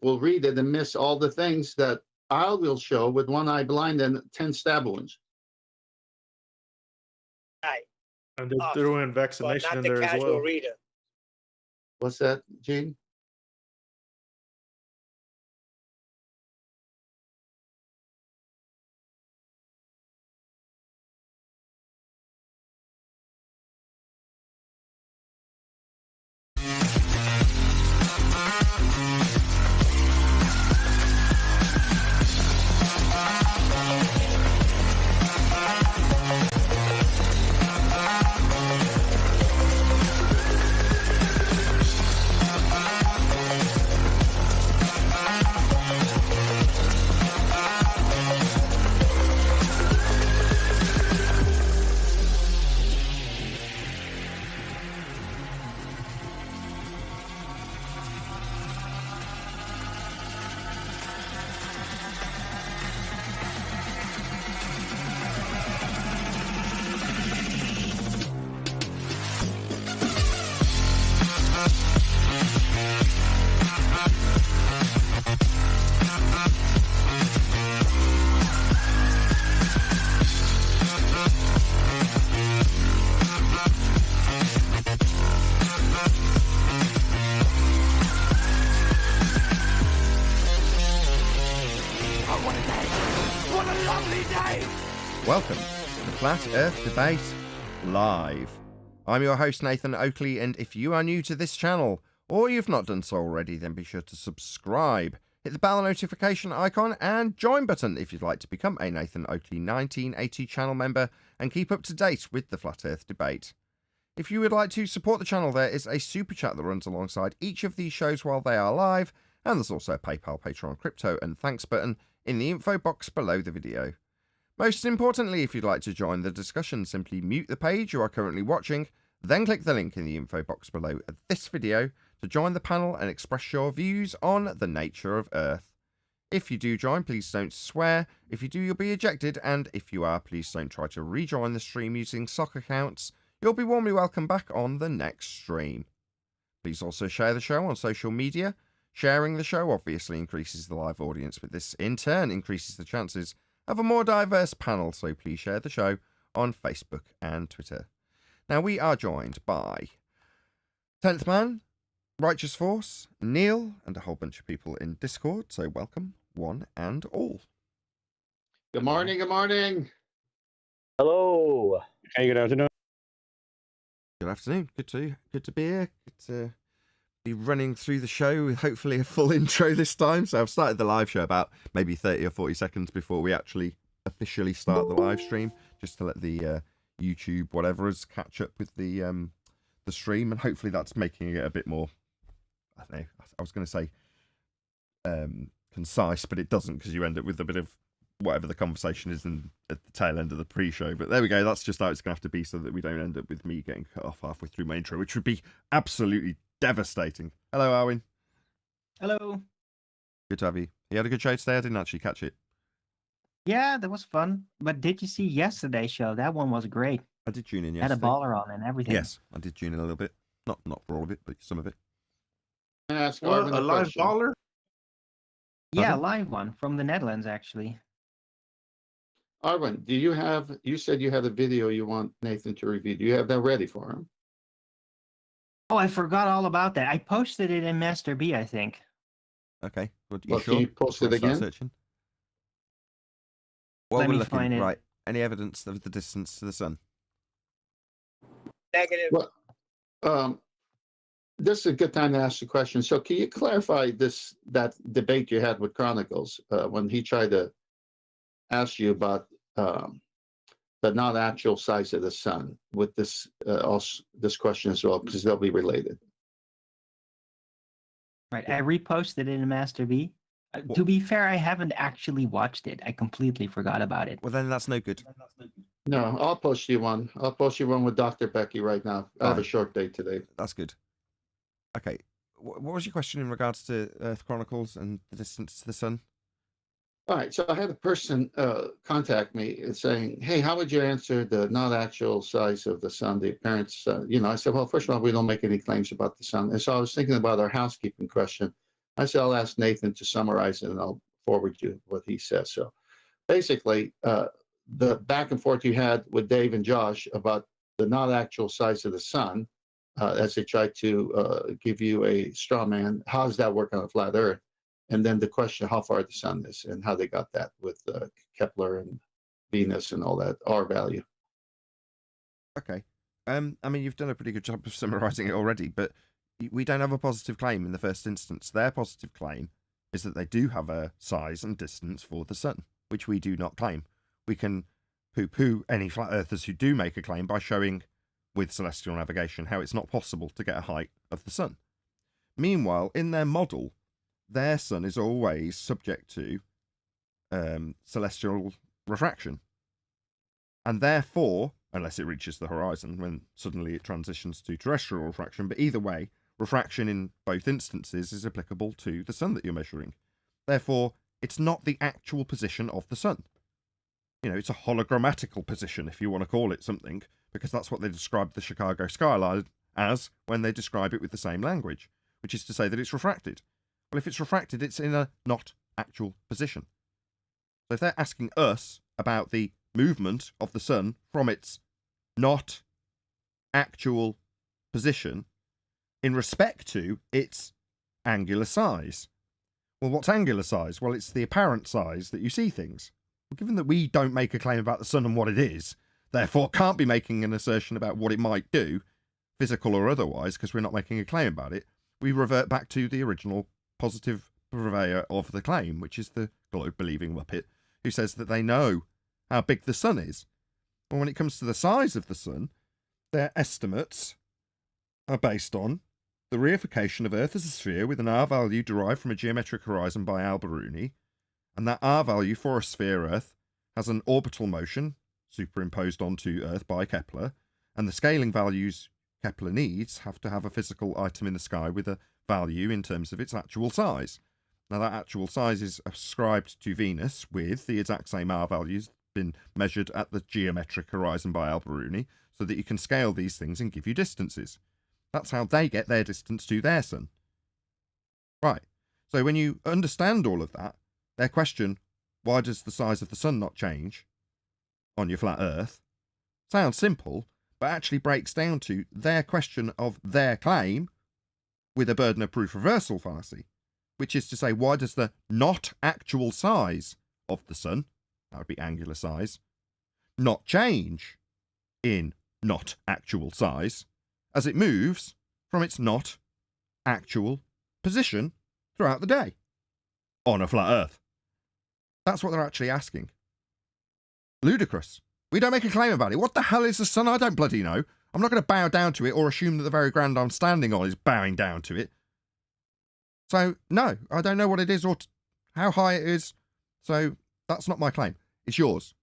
will read it and miss all the things that I will show with one eye blind and 10 stab wounds. Right. And they're doing But vaccination not in the there as casual well. reader. What's that, Gene? Welcome to the Flat Earth Debate Live. I'm your host Nathan Oakley, and if you are new to this channel, or you've not done so already, then be sure to subscribe, hit the bell notification icon and join button if you'd like to become a Nathan Oakley 1980 channel member and keep up to date with the Flat Earth Debate. If you would like to support the channel, there is a super chat that runs alongside each of these shows while they are live, and there's also a PayPal, Patreon, crypto and thanks button in the info box below the video. Most importantly, if you'd like to join the discussion, simply mute the page you are currently watching, then click the link in the info box below this video to join the panel and express your views on the nature of Earth. If you do join, please don't swear. If you do, you'll be ejected, and if you are, please don't try to rejoin the stream using sock accounts. You'll be warmly welcome back on the next stream. Please also share the show on social media. Sharing the show obviously increases the live audience, but this in turn increases the chances of a more diverse panel, so please share the show on Facebook and Twitter. Now, we are joined by 10th Man, Righteous Force, Neil, and a whole bunch of people in Discord, so welcome, one and all. Good morning, good morning. Hello. Hey, good afternoon. Good afternoon, good to be here, good to be running through the show with hopefully a full intro this time. So I've started the live show about maybe 30 or 40 seconds before we actually officially start the live stream, just to let the YouTube whatever's catch up with the stream, and hopefully that's making it a bit more, I don't know, I was going to say concise, but it doesn't, because you end up with a bit of whatever the conversation is at the tail end of the pre-show. But there we go, that's just how it's going to have to be, so that we don't end up with me getting cut off halfway through my intro, which would be absolutely devastating. Hello, Arwin. Hello. Good to have you. You had a good show today? I didn't actually catch it. Yeah, that was fun. But did you see yesterday's show? That one was great. I did tune in Had a yesterday. baller on and everything. Yes, I did tune in a little bit. Not for all of it, but some of it. Can I ask Well, Arvin a live question? baller? Yeah, Pardon? live one from the Netherlands, actually. Arvin, you said you had a video you want Nathan to review. Do you have that ready for him? Oh, I forgot all about that. I posted it in Master B, I think. Okay, good. You Well, sure? can you post it Before I start again? Searching? While Let we're me looking, find it. right, any evidence of the distance to the sun? Negative. Well, this is a good time to ask the question. So can you clarify that debate you had with Chronicles when he tried to ask you about the not actual size of the sun with this this question as well, because they'll be related. Right. I reposted it in Master B. To be fair, I haven't actually watched it. I completely forgot about it. Well, then that's no good. No, I'll post you one. I'll post you one with Dr. Becky right now. I have a Fine. short date today. That's good. Okay, what was your question in regards to Earth Chronicles and the distance to the sun? All right, so I had a person contact me saying, hey, how would you answer the not actual size of the sun, the apparent sun? I said, well, first of all, we don't make any claims about the sun. And so I was thinking about our housekeeping question. I said, I'll ask Nathan to summarize it and I'll forward you what he says. So basically, the back and forth you had with Dave and Josh about the not actual size of the sun, as they tried to give you a straw man, how does that work on a flat Earth? And then the question how far the sun is and how they got that with Kepler and Venus and all that R value. Okay. I mean, you've done a pretty good job of summarizing it already, but we don't have a positive claim in the first instance. Their positive claim is that they do have a size and distance for the sun, which we do not claim. We can poo-poo any flat earthers who do make a claim by showing with celestial navigation how it's not possible to get a height of the sun. Meanwhile, in their model, their sun is always subject to celestial refraction. And therefore, unless it reaches the horizon when suddenly it transitions to terrestrial refraction, but either way, refraction in both instances is applicable to the sun that you're measuring. Therefore, it's not the actual position of the sun. You know, it's a hologrammatical position, if you want to call it something, because that's what they describe the Chicago skyline as when they describe it with the same language, which is to say that it's refracted. Well, if it's refracted, it's in a not actual position. So if they're asking us about the movement of the sun from its not actual position in respect to its angular size. Well, what's angular size? Well, it's the apparent size that you see things. Well, given that we don't make a claim about the sun and what it is, therefore can't be making an assertion about what it might do, physical or otherwise, because we're not making a claim about it, we revert back to the original positive purveyor of the claim, which is the globe-believing Muppet, who says that they know how big the sun is. Well, when it comes to the size of the sun, their estimates are based on the reification of Earth as a sphere with an R value derived from a geometric horizon by Al-Biruni, and that R value for a sphere Earth has an orbital motion superimposed onto Earth by Kepler, and the scaling values Kepler needs have to have a physical item in the sky with a value in terms of its actual size. Now, that actual size is ascribed to Venus with the exact same R values been measured at the geometric horizon by Al-Biruni, so that you can scale these things and give you distances. That's how they get their distance to their sun. Right. So when you understand all of that, their question, why does the size of the sun not change on your flat Earth, sounds simple, but actually breaks down to their question of their claim with a burden of proof reversal fallacy, which is to say, why does the not actual size of the sun, that would be angular size, not change in not actual size as it moves from its not actual position throughout the day on a flat Earth? That's what they're actually asking. Ludicrous. We don't make a claim about it. What the hell is the sun? I don't bloody know. I'm not going to bow down to it or assume that the very ground I'm standing on is bowing down to it. So, no, I don't know what it is or how high it is. So, that's not my claim. It's yours.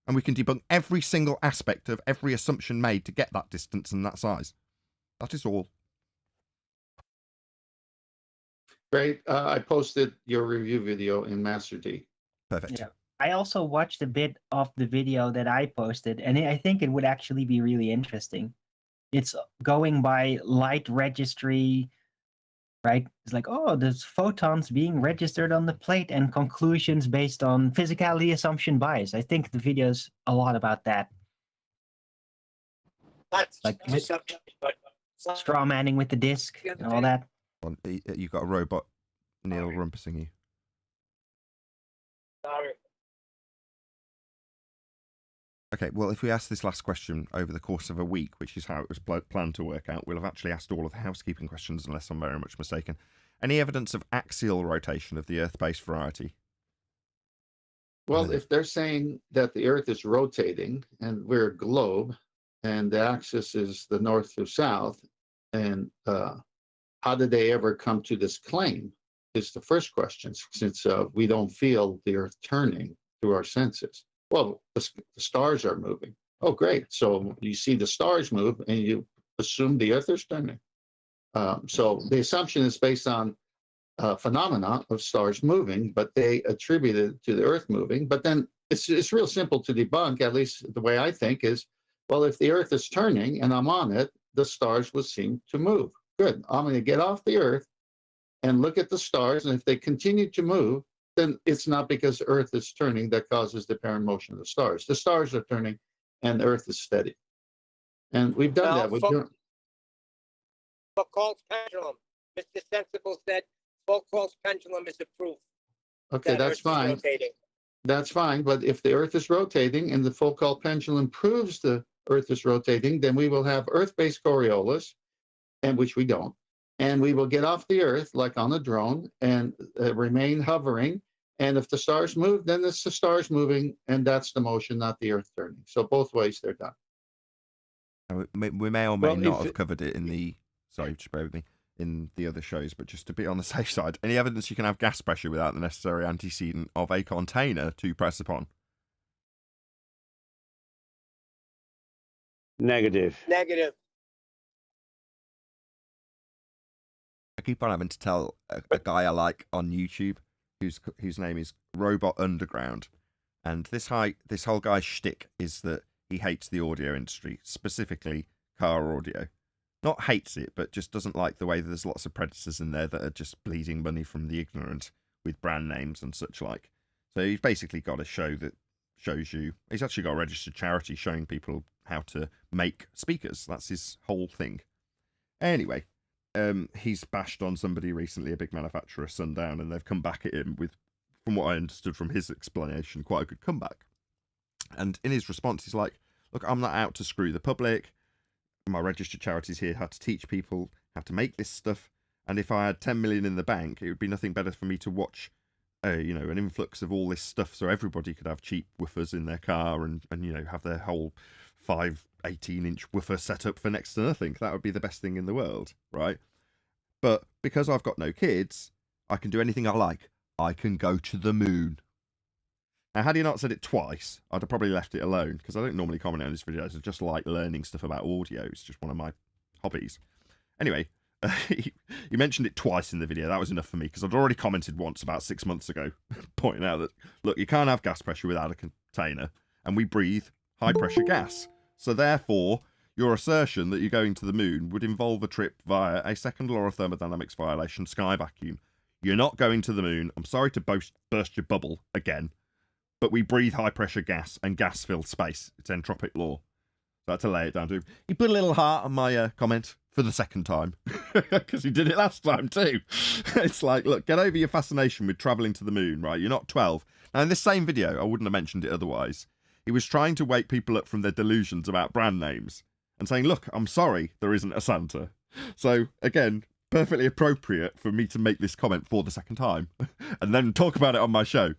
And we can debunk every single aspect of every assumption made to get that distance and that size. That is all. Great. I posted your review video in Master D. Perfect. Yeah. I also watched a bit of the video that I posted, and I think it would actually be really interesting. It's going by Lite registry, right? It's like, oh, there's photons being registered on the plate and conclusions based on physicality assumption bias. I think the video's a lot about that. Like straw manning with the disc and all that. You've got a robot, Neil, rumpusing you. Sorry. Okay, well, if we ask this last question over the course of a week, which is how it was planned to work out, we'll have actually asked all of the housekeeping questions, unless I'm very much mistaken. Any evidence of axial rotation of the Earth-based variety? Well, if they're saying that the Earth is rotating and we're a globe and the axis is the north to south, and how did they ever come to this claim is the first question, since we don't feel the Earth turning through our senses. Well, the stars are moving. Oh, great. So you see the stars move and you assume the Earth is turning. So the assumption is based on phenomena of stars moving, but they attribute it to the Earth moving. But then it's real simple to debunk, at least the way I think is, well, if the Earth is turning and I'm on it, the stars would seem to move. Good. I'm going to get off the Earth and look at the stars, and if they continue to move, then it's not because Earth is turning that causes the apparent motion of the stars. The stars are turning, and the Earth is steady. And we've done that with Foucault's pendulum. Mr. Sensible said Foucault's pendulum is a proof. Okay, that's fine. That's fine. But if the Earth is rotating and the Foucault pendulum proves the Earth is rotating, then we will have Earth-based Coriolis, and which we don't. And we will get off the Earth like on a drone and remain hovering. And if the stars move, then it's the stars moving, and that's the motion, not the Earth turning. So both ways they're done. We may or may not have covered it in the, sorry, just bear with me, in the other shows, but just to be on the safe side, any evidence you can have gas pressure without the necessary antecedent of a container to press upon? Negative. Negative. I keep on having to tell a guy I like on YouTube, whose name is Robot Underground, and this whole guy's shtick is that he hates the audio industry, specifically car audio. Not hates it, but just doesn't like the way that there's lots of predators in there that are just bleeding money from the ignorant with brand names and such like. So he's basically got a show that shows you, he's actually got a registered charity showing people how to make speakers. That's his whole thing. Anyway, he's bashed on somebody recently, a big manufacturer, Sundown, and they've come back at him with, from what I understood from his explanation, quite a good comeback. And in his response, he's like, look, I'm not out to screw the public. My registered charity's here how to teach people how to make this stuff. And if I had 10 million in the bank, it would be nothing better for me to watch, an influx of all this stuff so everybody could have cheap woofers in their car and have their whole 18-inch woofer set up for next to nothing. That would be the best thing in the world, right? But because I've got no kids, I can do anything I like. I can go to the moon. Now, had he not said it twice, I'd have probably left it alone, because I don't normally comment on his videos. I just like learning stuff about audio. It's just one of my hobbies. Anyway, he mentioned it twice in the video. That was enough for me, because I'd already commented once about 6 months ago, pointing out that, look, you can't have gas pressure without a container, and we breathe high-pressure gas. So therefore, your assertion that you're going to the moon would involve a trip via a second law of thermodynamics violation, sky vacuum. You're not going to the moon. I'm sorry to burst your bubble again, but we breathe high-pressure gas, and gas fills space. It's entropic law. So I had to lay it down to him. He put a little heart on my comment for the second time, because he did it last time too. It's like, look, get over your fascination with travelling to the moon, right? You're not 12. Now, in this same video, I wouldn't have mentioned it otherwise, he was trying to wake people up from their delusions about brand names and saying, look, I'm sorry there isn't a Santa. So, again, perfectly appropriate for me to make this comment for the second time and then talk about it on my show.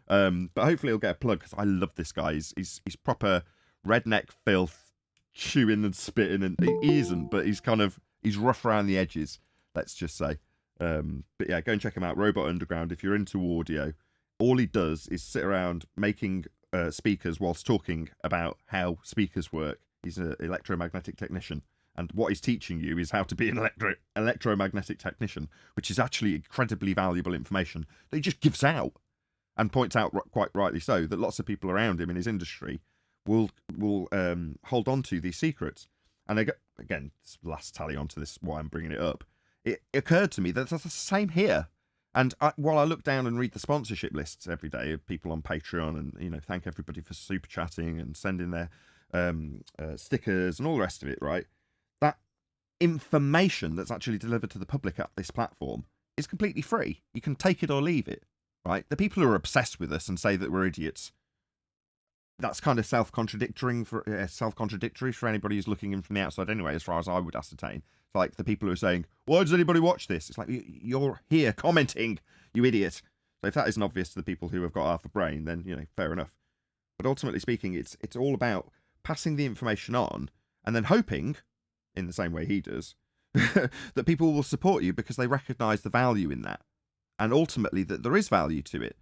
But hopefully he'll get a plug, because I love this guy. He's proper redneck filth, chewing and spitting, and he isn't, but he's rough around the edges, let's just say. But yeah, go and check him out, Robot Underground, if you're into audio. All he does is sit around making speakers whilst talking about how speakers work. He's an electromagnetic technician, and what he's teaching you is how to be an electromagnetic technician, which is actually incredibly valuable information that he just gives out. And points out, quite rightly so, that lots of people around him in his industry will hold on to these secrets. And again, last tally onto this, why I'm bringing it up. It occurred to me that that's the same here. And while I look down and read the sponsorship lists every day of people on Patreon, and thank everybody for super chatting and sending their stickers and all the rest of it, right? That information that's actually delivered to the public at this platform is completely free. You can take it or leave it. Right, the people who are obsessed with us and say that we're idiots, that's kind of self-contradictory for anybody who's looking in from the outside anyway, as far as I would ascertain. It's like the people who are saying, why does anybody watch this? It's like, you're here commenting, you idiot. So if that isn't obvious to the people who have got half a brain, then, fair enough. But ultimately speaking, it's all about passing the information on and then hoping, in the same way he does, that people will support you because they recognise the value in that. And ultimately that there is value to it.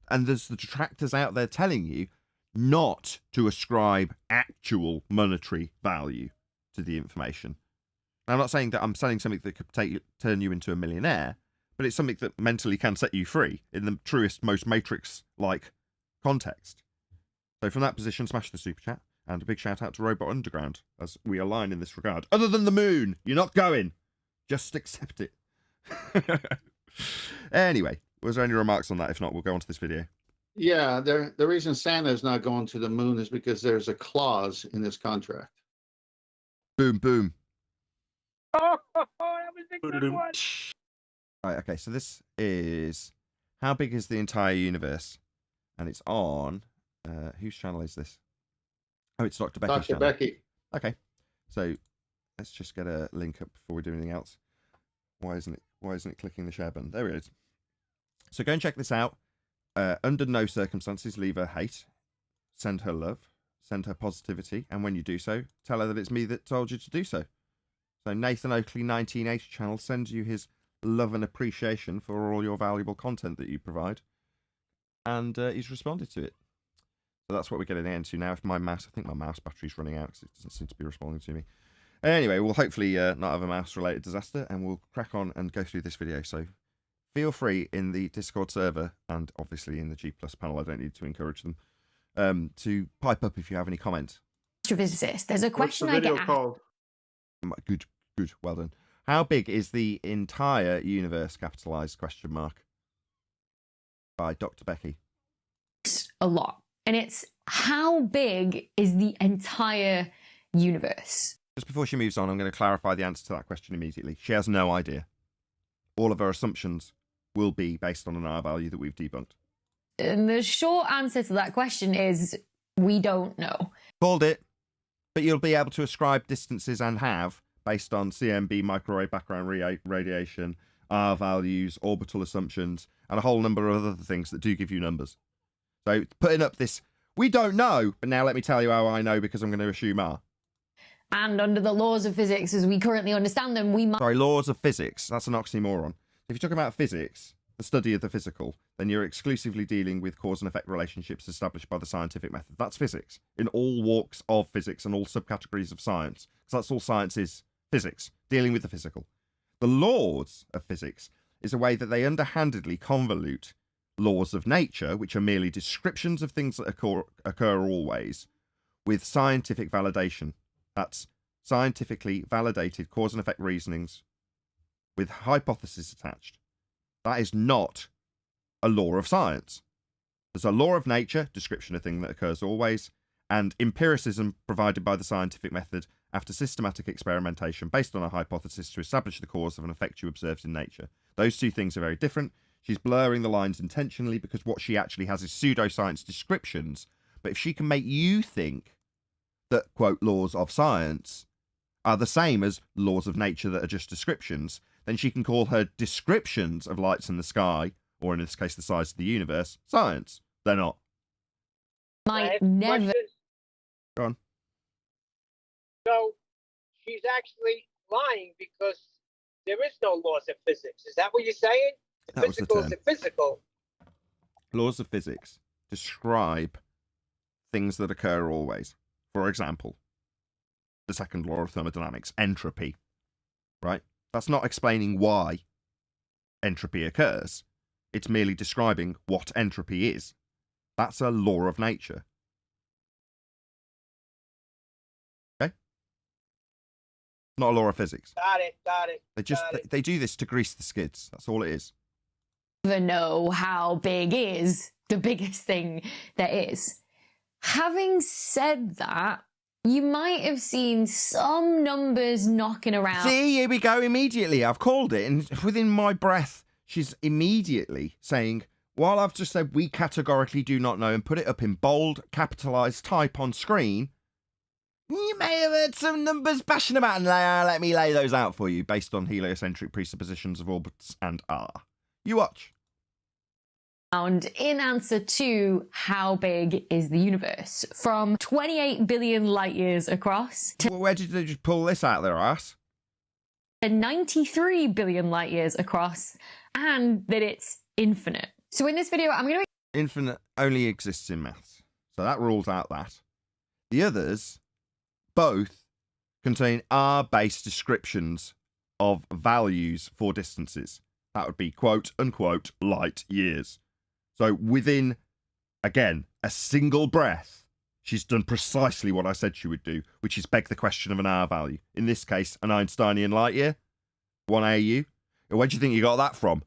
And there's the detractors out there telling you not to ascribe actual monetary value to the information. Now, I'm not saying that I'm selling something that could turn you into a millionaire, but it's something that mentally can set you free in the truest, most Matrix-like context. So from that position, smash the super chat, and a big shout out to Robot Underground, as we align in this regard. Other than the moon, you're not going. Just accept it. Anyway, was there any remarks on that? If not, we'll go on to this video. Yeah, the reason Santa is not going to the moon is because there's a clause in this contract. Boom, boom. Oh, that was a good one. Right, okay, so this is how big is the entire universe? And it's on whose channel is this? Oh, it's Dr. Becky's Dr. channel. Becky. Okay. So let's just get a link up before we do anything else. Why isn't it clicking the share button? There it is. So go and check this out. Under no circumstances leave her hate. Send her love. Send her positivity. And when you do so, tell her that it's me that told you to do so. So Nathan Oakley 1980 channel sends you his love and appreciation for all your valuable content that you provide. And he's responded to it. So that's what we're getting into now. If my mouse, I think my mouse battery's running out because it doesn't seem to be responding to me. Anyway, we'll hopefully not have a mouse-related disaster, and we'll crack on and go through this video. So feel free in the Discord server, and obviously in the G+ panel, I don't need to encourage them, to pipe up if you have any comments. Astrophysicist, there's a What's question the I video get asked. called? Good, well done. How big is the entire universe, capitalized question mark, by Dr. Becky? A lot. And it's how big is the entire universe? Just before she moves on, I'm going to clarify the answer to that question immediately. She has no idea. All of her assumptions will be based on an R value that we've debunked. And the short answer to that question is we don't know. Called it, but you'll be able to ascribe distances and have based on CMB, microwave background radiation, R values, orbital assumptions, and a whole number of other things that do give you numbers. So putting up this, we don't know, but now let me tell you how I know because I'm going to assume R. And under the laws of physics as we currently understand them, we might... Sorry, laws of physics. That's an oxymoron. If you're talking about physics, the study of the physical, then you're exclusively dealing with cause and effect relationships established by the scientific method. That's physics in all walks of physics and all subcategories of science. Because that's all science is, physics, dealing with the physical. The laws of physics is a way that they underhandedly convolute laws of nature, which are merely descriptions of things that occur always, with scientific validation. That's scientifically validated cause and effect reasonings with hypothesis attached. That is not a law of science. There's a law of nature, description of thing that occurs always, and empiricism provided by the scientific method after systematic experimentation based on a hypothesis to establish the cause of an effect you observed in nature. Those two things are very different. She's blurring the lines intentionally because what she actually has is pseudoscience descriptions. But if she can make you think that, quote, laws of science are the same as laws of nature that are just descriptions, then she can call her descriptions of lights in the sky, or in this case the size of the universe, science. They're not. might never... Question. Go on. So she's actually lying because there is no laws of physics. Is that what you're saying? The That was the physical is term. the physical. Laws of physics describe things that occur always. For example, the second law of thermodynamics, entropy, right? That's not explaining why entropy occurs. It's merely describing what entropy is. That's a law of nature. Okay? Not a law of physics. Got it. They do this to grease the skids. That's all it is. never know how big is the biggest thing there is. Having said that, you might have seen some numbers knocking around. See, here we go immediately. I've called it, and within my breath, she's immediately saying, while I've just said we categorically do not know and put it up in bold, capitalised type on screen, you may have heard some numbers bashing about, and let me lay those out for you based on heliocentric presuppositions of orbits and R. You watch. In answer to how big is the universe, from 28 billion light years across to Where did they just pull this out of their ass? 93 billion light years across, and that it's infinite. So in this video, I'm going to... Infinite only exists in maths, so that rules out that. The others, both, contain R-based descriptions of values for distances. That would be quote-unquote light years. So within, again, a single breath, she's done precisely what I said she would do, which is beg the question of an R value. In this case, an Einsteinian light year, 1 AU. Where do you think you got that from?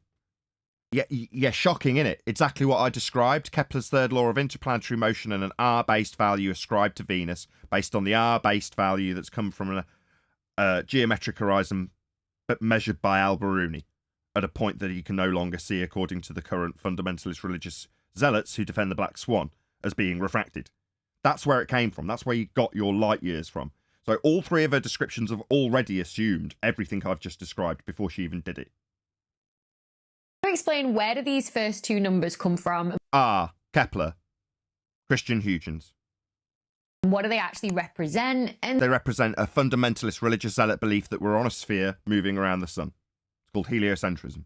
Yeah, shocking, innit? Exactly what I described. Kepler's third law of interplanetary motion and an R-based value ascribed to Venus based on the R-based value that's come from a geometric horizon but measured by Al-Biruni at a point that he can no longer see according to the current fundamentalist religious zealots who defend the Black Swan as being refracted. That's where it came from. That's where you got your light years from. So all three of her descriptions have already assumed everything I've just described before she even did it. Explain, where do these first two numbers come from? Kepler, Christian Huygens. What do they actually represent? And They represent a fundamentalist religious zealot belief that we're on a sphere moving around the sun. It's called heliocentrism.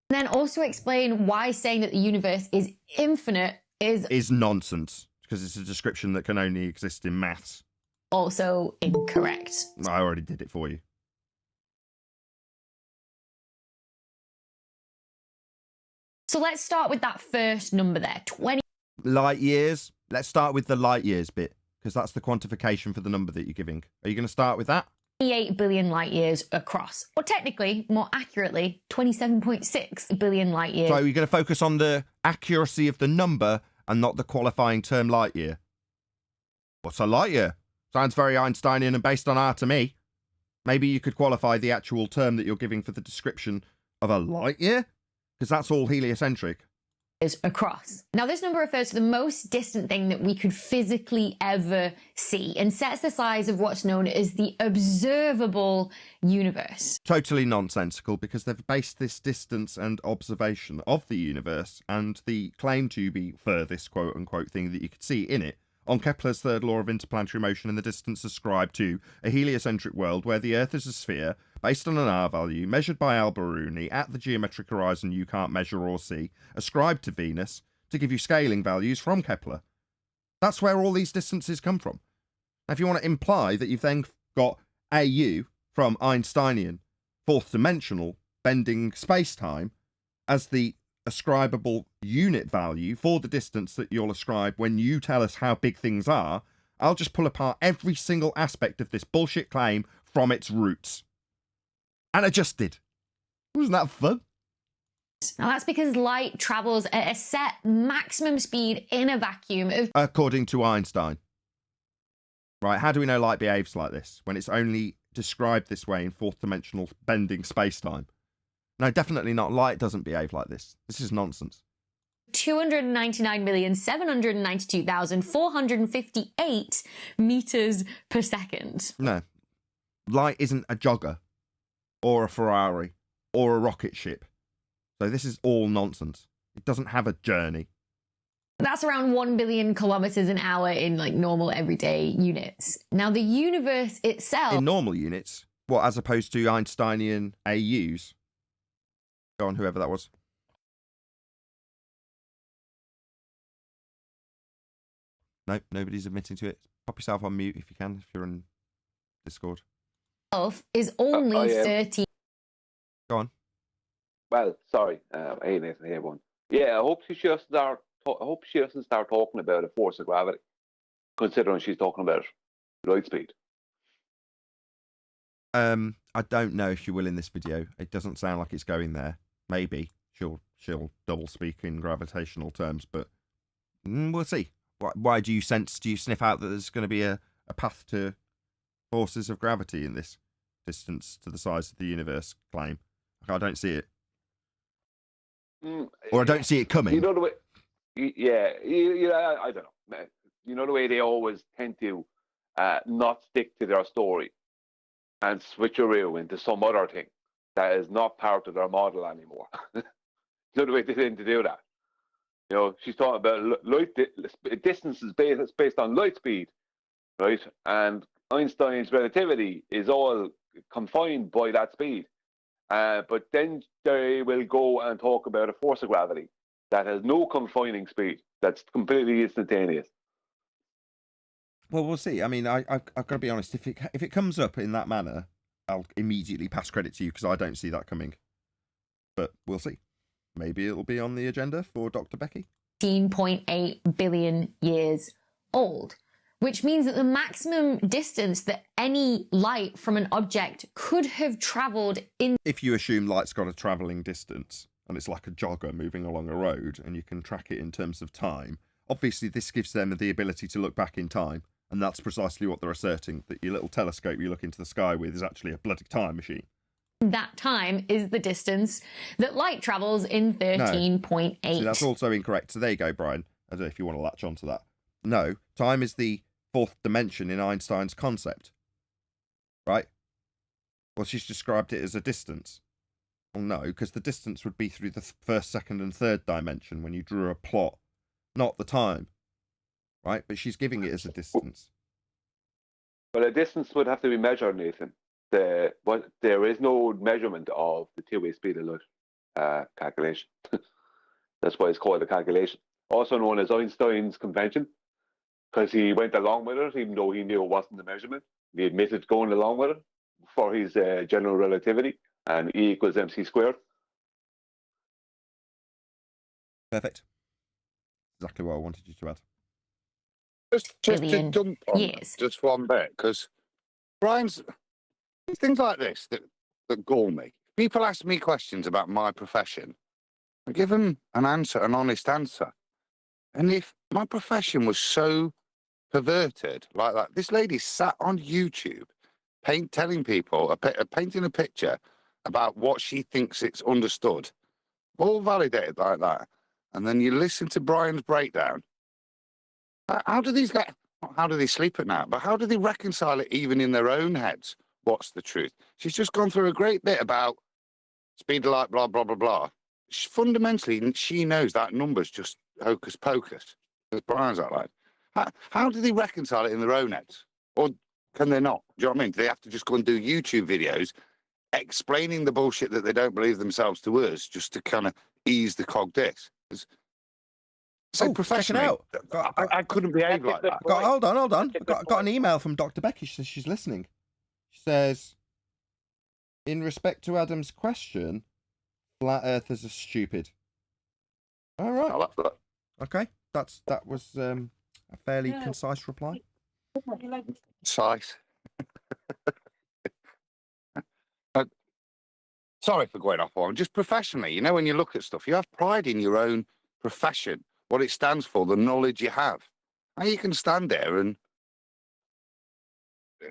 then also explain why saying that the universe is infinite Is nonsense, because it's a description that can only exist in maths. also incorrect. I already did it for you. So let's start with that first number there, 20. Light years. Let's start with the light years bit, because that's the quantification for the number that you're giving. Are you going to start with that? 28 billion light years across. Or technically, more accurately, 27.6 billion light years. So you're going to focus on the accuracy of the number and not the qualifying term light year. What's a light year? Sounds very Einsteinian and based on R to me. Maybe you could qualify the actual term that you're giving for the description of a light year, because that's all heliocentric. Across. Now, this number refers to the most distant thing that we could physically ever see and sets the size of what's known as the observable universe. Totally nonsensical, because they've based this distance and observation of the universe and the claim to be furthest quote-unquote thing that you could see in it on Kepler's third law of interplanetary motion and the distance ascribed to a heliocentric world where the Earth is a sphere based on an R value measured by Al-Biruni at the geometric horizon you can't measure or see, ascribed to Venus to give you scaling values from Kepler. That's where all these distances come from. Now, if you want to imply that you've then got AU from Einsteinian fourth dimensional bending space-time as the ascribable unit value for the distance that you'll ascribe when you tell us how big things are, I'll just pull apart every single aspect of this bullshit claim from its roots. And I just did. Wasn't that fun? Now, that's because light travels at a set maximum speed in a vacuum of According to Einstein. Right, how do we know light behaves like this when it's only described this way in fourth dimensional bending space-time? No, definitely not. Light doesn't behave like this. This is nonsense. 299,792,458 meters per second. No. Light isn't a jogger or a Ferrari or a rocket ship. So this is all nonsense. It doesn't have a journey. That's around 1 billion kilometers an hour in like normal everyday units. Now, the universe itself... In normal units? What, as opposed to Einsteinian AUs? Go on, whoever that was. No, nobody's admitting to it. Pop yourself on mute if you can, if you're in Discord. is only I am. 30. Go on. Well, sorry. Hey, Nathan. Hey, everyone. Yeah, I hope she doesn't start. I hope she doesn't start talking about a force of gravity, considering she's talking about light speed. I don't know if she will in this video. It doesn't sound like it's going there. Maybe she'll double speak in gravitational terms, but we'll see. Why do you sniff out that there's going to be a path to forces of gravity in this distance to the size of the universe claim? I don't see it. Or I don't see it coming. You know the way, yeah, I don't know. You know the way they always tend to not stick to their story and switch around into some other thing that is not part of their model anymore. You know the way they tend to do that. You know, she's talking about light distances based on light speed, right? And Einstein's relativity is all confined by that speed. But then they will go and talk about a force of gravity that has no confining speed, that's completely instantaneous. Well, we'll see. I mean, I've got to be honest. If it comes up in that manner, I'll immediately pass credit to you because I don't see that coming. But we'll see. Maybe it'll be on the agenda for Dr. Becky. 18.8 billion years old, which means that the maximum distance that any light from an object could have traveled in... If you assume light's got a travelling distance, and it's like a jogger moving along a road, and you can track it in terms of time. Obviously, this gives them the ability to look back in time, and that's precisely what they're asserting, that your little telescope you look into the sky with is actually a bloody time machine. That time is the distance that light travels in 13.8. See, that's also incorrect. So there you go, Brian. I don't know if you want to latch onto that. No, time is the fourth dimension in Einstein's concept. Right? Well, she's described it as a distance. Well, no, because the distance would be through the first, second, and third dimension when you drew a plot, not the time. Right? But she's giving it as a distance. Well, a distance would have to be measured, Nathan. There is no measurement of the two-way speed of light calculation. That's why it's called a calculation. Also known as Einstein's convention, because he went along with it, even though he knew it wasn't the measurement. He admitted going along with it for his general relativity, and E equals mc squared. Perfect. Exactly what I wanted you to add. Just to Billion jump on years. just one bit, because Brian's things like this that gall me. People ask me questions about my profession. I give them an answer, an honest answer. And if my profession was so perverted like that, this lady sat on YouTube telling people, painting a picture about what she thinks it's understood, all validated like that. And then you listen to Brian's breakdown. How do these guys, how do they sleep at night? But how do they reconcile it even in their own heads? What's the truth? She's just gone through a great bit about speed of light, blah, blah, blah, blah. Fundamentally, she knows that number's just hocus pocus. Brian's like, how do they reconcile it in their own heads? Or can they not? Do you know what I mean? Do they have to just go and do YouTube videos explaining the bullshit that they don't believe themselves to us just to kind of ease the cog disc? So professionally, I couldn't behave like that. Hold on. Got an email from Dr. Becky. She says she's listening. She says, in respect to Adam's question, flat earthers are stupid. All right. Okay. That was a fairly concise reply. Concise. Sorry for going off on. Just professionally, you know, when you look at stuff, you have pride in your own profession, what it stands for, the knowledge you have. And you can stand there and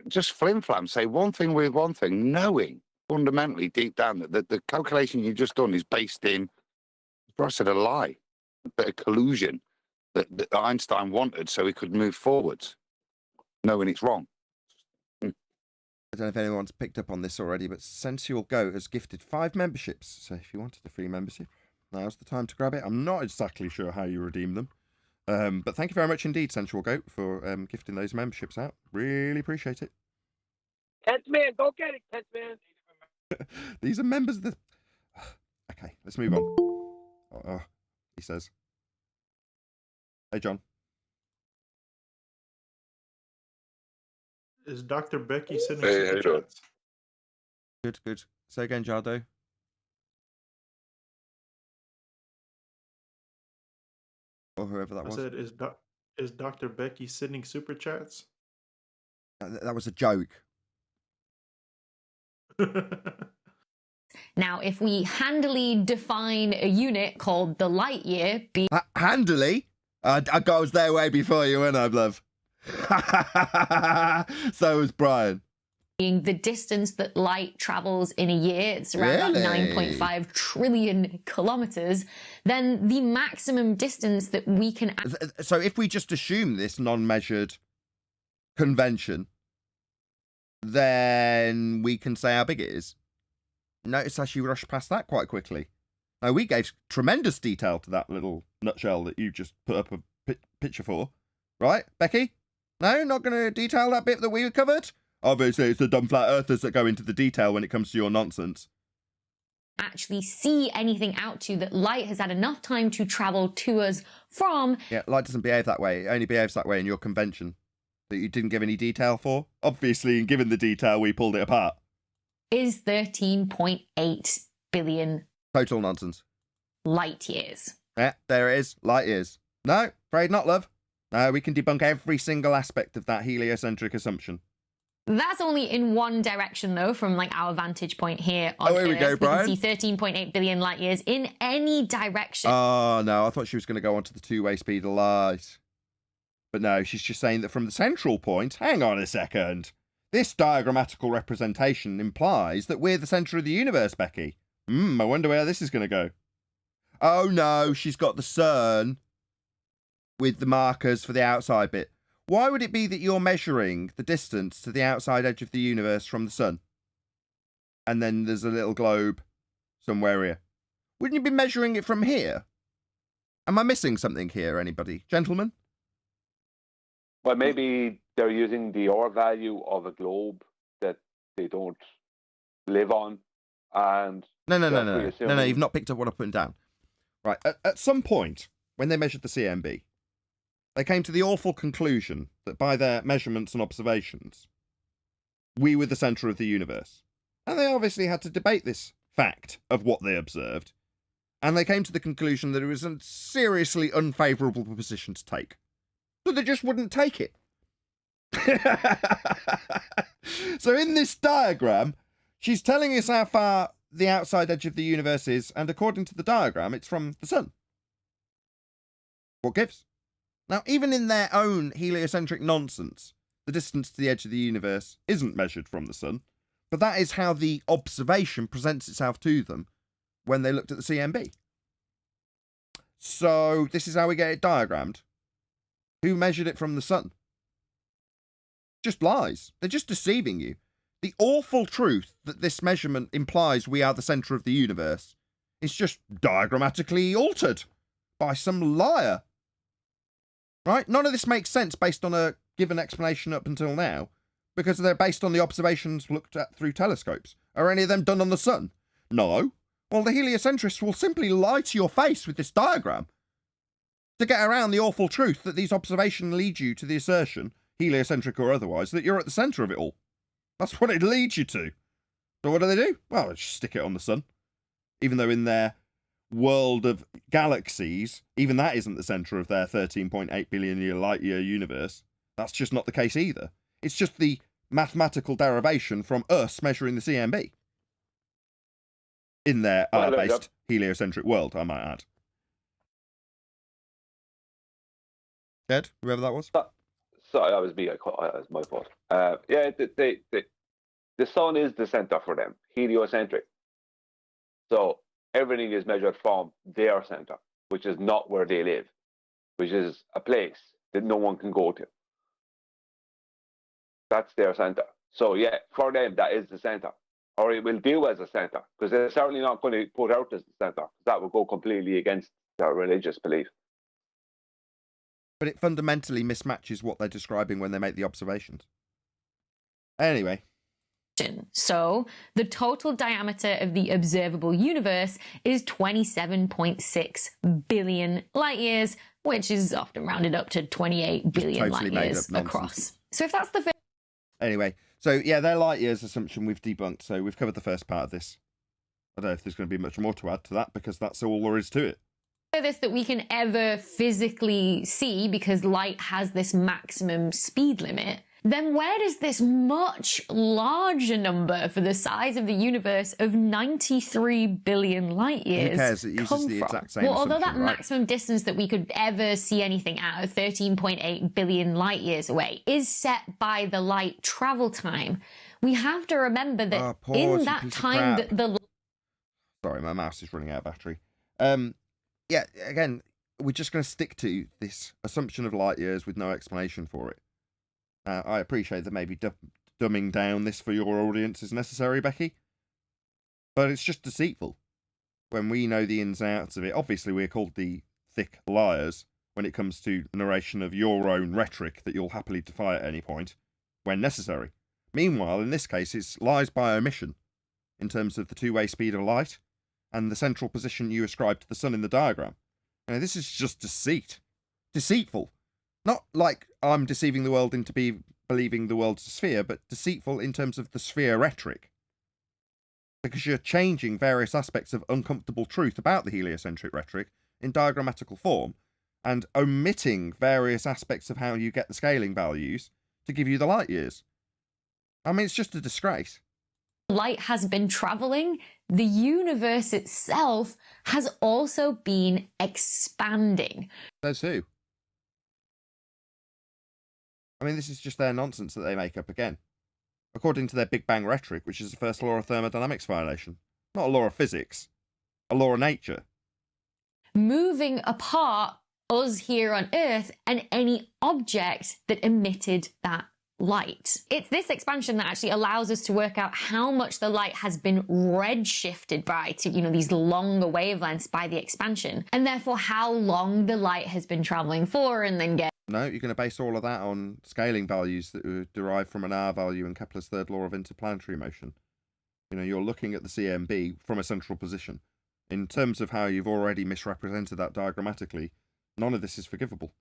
just flim-flam, say one thing with one thing, knowing fundamentally deep down that the calculation you've just done is based in, I said, a lie, a bit of collusion that Einstein wanted so he could move forwards, knowing it's wrong. I don't know if anyone's picked up on this already, but Sensual Goat has gifted 5 memberships. So if you wanted a free membership, now's the time to grab it. I'm not exactly sure how you redeem them. But thank you very much indeed, Sensual Goat, for gifting those memberships out. Really appreciate it. 10th man, go get it, 10th man. These are members of the... Okay, let's move on. He says. Hey, John. Is Dr. Becky sending Hey, super how you doing? chats? Good. Say again, Jardo. Or whoever that I was. said, is Dr. Becky sending super chats? That was a joke. Now, if we handily define a unit called the light year being Handily? I was there way before you, weren't I, love? So was Brian. the distance that light travels in a year, it's around about Really? 9.5 trillion kilometers, then the maximum distance that we can... So if we just assume this non-measured convention, then we can say how big it is. Notice how she rushed past that quite quickly. Now, we gave tremendous detail to that little nutshell that you just put up a picture for. Right, Becky? No, not going to detail that bit that we covered? Obviously, it's the dumb flat earthers that go into the detail when it comes to your nonsense. actually see anything out to that light has had enough time to travel to us from. Yeah, light doesn't behave that way. It only behaves that way in your convention that you didn't give any detail for. Obviously, in giving the detail, we pulled it apart. Is 13.8 billion Total nonsense. light years. Yeah, there it is. Light years. No, afraid not, love. No, we can debunk every single aspect of that heliocentric assumption. That's only in one direction, though, from like our vantage point here on here we Earth. go, Brian. We can see 13.8 billion light years in any direction. Oh, no, I thought she was going to go on to the two-way speed of light. But no, she's just saying that from the central point, hang on a second. This diagrammatical representation implies that we're the centre of the universe, Becky. I wonder where this is going to go. Oh, no, she's got the sun with the markers for the outside bit. Why would it be that you're measuring the distance to the outside edge of the universe from the sun? And then there's a little globe somewhere here. Wouldn't you be measuring it from here? Am I missing something here, anybody? Gentlemen? Well, maybe they're using the R value of a globe that they don't live on. And No, therefore assuming- you've not picked up what I'm putting down. Right, at some point, when they measured the CMB, they came to the awful conclusion that by their measurements and observations, we were the centre of the universe. And they obviously had to debate this fact of what they observed. And they came to the conclusion that it was a seriously unfavourable position to take. So they just wouldn't take it. So in this diagram, she's telling us how far the outside edge of the universe is, and according to the diagram, it's from the sun. What gives? Now, even in their own heliocentric nonsense, the distance to the edge of the universe isn't measured from the sun, but that is how the observation presents itself to them when they looked at the CMB. So this is how we get it diagrammed. Who measured it from the sun? Just lies. They're just deceiving you. The awful truth that this measurement implies we are the centre of the universe is just diagrammatically altered by some liar. Right? None of this makes sense based on a given explanation up until now, because they're based on the observations looked at through telescopes. Are any of them done on the sun? No. Well, the heliocentrists will simply lie to your face with this diagram to get around the awful truth that these observations lead you to the assertion, heliocentric or otherwise, that you're at the centre of it all. That's what it leads you to. So what do? Well, just stick it on the sun. Even though in their world of galaxies, even that isn't the centre of their 13.8 billion year light year universe. That's just not the case either. It's just the mathematical derivation from us measuring the CMB in their R-based heliocentric world, I might add. Ed, whoever that was? Sorry, that was me. That was my fault. Yeah, the sun is the centre for them, heliocentric. So everything is measured from their centre, which is not where they live, which is a place that no one can go to. That's their centre. So yeah, for them, that is the centre. Or it will do as a centre, because they're certainly not going to put out as the centre. That would go completely against their religious belief. But it fundamentally mismatches what they're describing when they make the observations. Anyway. So the total diameter of the observable universe is 27.6 billion light years, which is often rounded up to 28 billion totally light years across. So if that's the first... Anyway, so yeah, their light years assumption we've debunked, so we've covered the first part of this. I don't know if there's going to be much more to add to that, because that's all there is to it. This that we can ever physically see, because light has this maximum speed limit, then where does this much larger number for the size of the universe of 93 billion light years Who cares? It uses come the from? exact same Well, although that assumption, right? maximum distance that we could ever see anything at of 13.8 billion light years away is set by the light travel time, we have to remember that in that time that the... Sorry, my mouse is running out of battery. Yeah, again, we're just going to stick to this assumption of light years with no explanation for it. I appreciate that maybe dumbing down this for your audience is necessary, Becky, but it's just deceitful when we know the ins and outs of it. Obviously, we're called the thick liars when it comes to narration of your own rhetoric that you'll happily defy at any point when necessary. Meanwhile, in this case, it's lies by omission in terms of the two-way speed of light and the central position you ascribe to the sun in the diagram. Now, this is just deceit. Deceitful. Not like I'm deceiving the world into believing the world's a sphere, but deceitful in terms of the sphere rhetoric. Because you're changing various aspects of uncomfortable truth about the heliocentric rhetoric in diagrammatical form, and omitting various aspects of how you get the scaling values to give you the light years. I mean, it's just a disgrace. Light has been traveling, the universe itself has also been expanding. Says who? I mean, this is just their nonsense that they make up again. According to their Big Bang rhetoric, which is the first law of thermodynamics violation. Not a law of physics, a law of nature. Moving apart us here on Earth and any object that emitted that light. It's this expansion that actually allows us to work out how much the light has been redshifted by to, these longer wavelengths by the expansion, and therefore how long the light has been traveling for, and then get... No, you're going to base all of that on scaling values that are derived from an R value in Kepler's third law of interplanetary motion. You're looking at the CMB from a central position. In terms of how you've already misrepresented that diagrammatically, none of this is forgivable.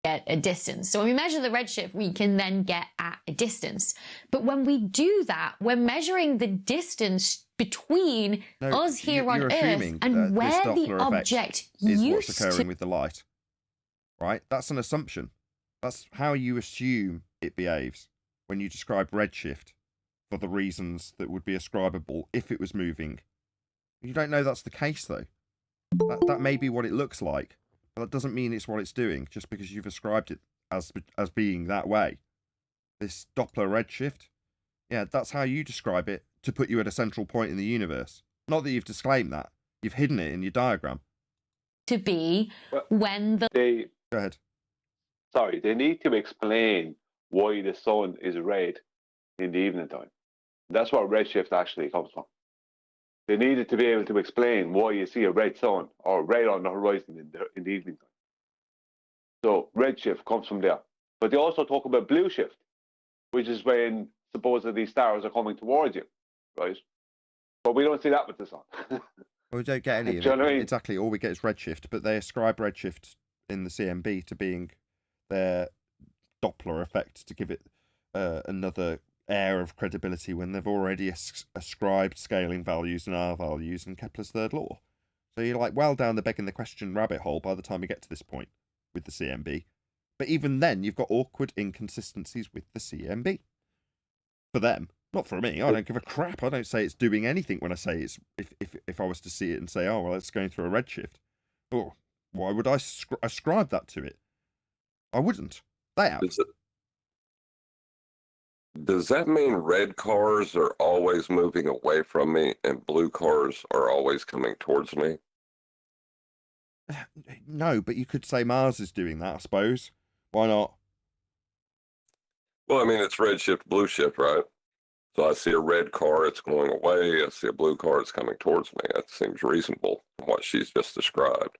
At a distance. So when we measure the redshift, we can then get at a distance. But when we do that, we're measuring the distance between us here on Earth and where the object is used what's occurring with the light. Right? That's an assumption. That's how you assume it behaves when you describe redshift for the reasons that would be ascribable if it was moving. You don't know that's the case, though. That may be what it looks like. But that doesn't mean it's what it's doing, just because you've ascribed it as being that way. This Doppler redshift, yeah, that's how you describe it to put you at a central point in the universe. Not that you've disclaimed that. You've hidden it in your diagram. To be when the... Go ahead. Sorry, they need to explain why the sun is red in the evening time. That's where redshift actually comes from. They needed to be able to explain why you see a red sun or red on the horizon in the evening time. So redshift comes from there. But they also talk about blue shift, which is when supposedly stars are coming towards you, right? But we don't see that with the sun. Well, we don't get any of it. Exactly, all we get is redshift, but they ascribe redshift in the CMB to being their Doppler effect to give it another air of credibility when they've already ascribed scaling values and R values in Kepler's third law. So you're like well down the begging the question rabbit hole by the time you get to this point with the CMB. But even then, you've got awkward inconsistencies with the CMB. For them, not for me. I don't give a crap. I don't say it's doing anything when I say it's... If I was to see it and say, oh, well, it's going through a redshift. Oh, why would I ascribe that to it? I wouldn't. They have. Does that mean red cars are always moving away from me and blue cars are always coming towards me? No, but you could say Mars is doing that, I suppose. Why not? Well, I mean, it's redshift, blue shift, right? So I see a red car, it's going away. I see a blue car, it's coming towards me. That seems reasonable from what she's just described.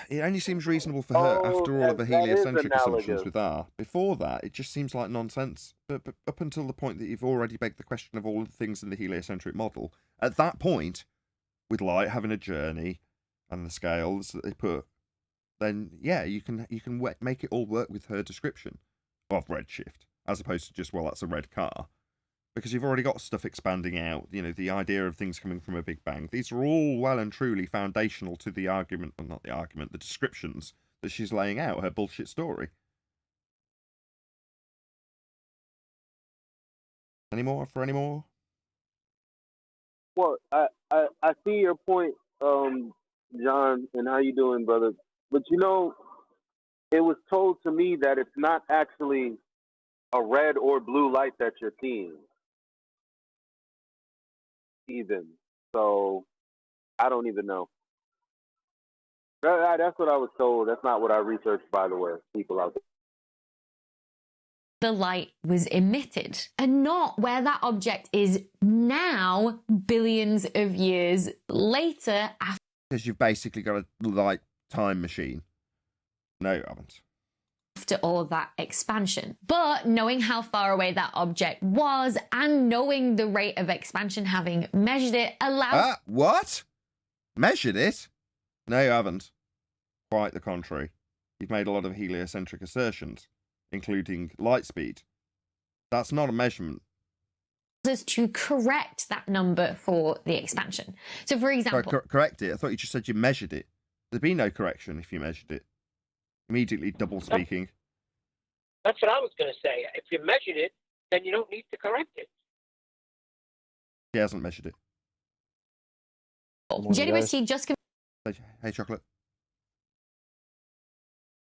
It only seems reasonable for her after all of the heliocentric assumptions with R. Before that, it just seems like nonsense. But up until the point that you've already begged the question of all the things in the heliocentric model, at that point, with light having a journey and the scales that they put, then yeah, you can make it all work with her description of redshift, as opposed to just, well, that's a red car. Because you've already got stuff expanding out, the idea of things coming from a Big Bang. These are all well and truly foundational to the argument, well, not the argument, the descriptions that she's laying out, her bullshit story. Any more? Well, I see your point, John, and how you doing, brother. But it was told to me that it's not actually a red or blue light that you're seeing. Even so, I don't even know. That's what I was told. That's not what I researched, by the way. People out there. The light was emitted, and not where that object is now, billions of years later. Because you've basically got a light time machine. No, you haven't. After all of that expansion. But knowing how far away that object was and knowing the rate of expansion, having measured it, allows... What? Measured it? No, you haven't. Quite the contrary. You've made a lot of heliocentric assertions, including light speed. That's not a measurement. Us to correct that number for the expansion. So, for example... Sorry, correct it? I thought you just said you measured it. There'd be no correction if you measured it. Immediately double speaking. That's what I was going to say. If you measured it, then you don't need to correct it. He hasn't measured it. JWST just Hey, Chocolate.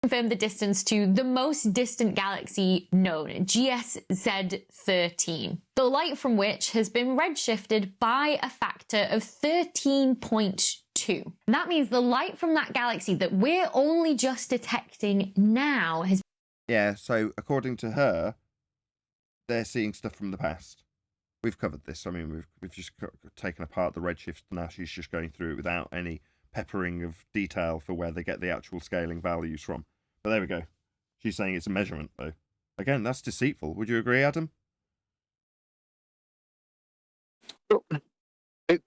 confirmed the distance to the most distant galaxy known, GSZ 13, the light from which has been redshifted by a factor of 13.2. And that means the light from that galaxy that we're only just detecting now has... Yeah, so according to her, they're seeing stuff from the past. We've covered this. I mean, we've just taken apart the redshift. Now she's just going through it without any peppering of detail for where they get the actual scaling values from. But there we go. She's saying it's a measurement, though. Again, that's deceitful. Would you agree, Adam? I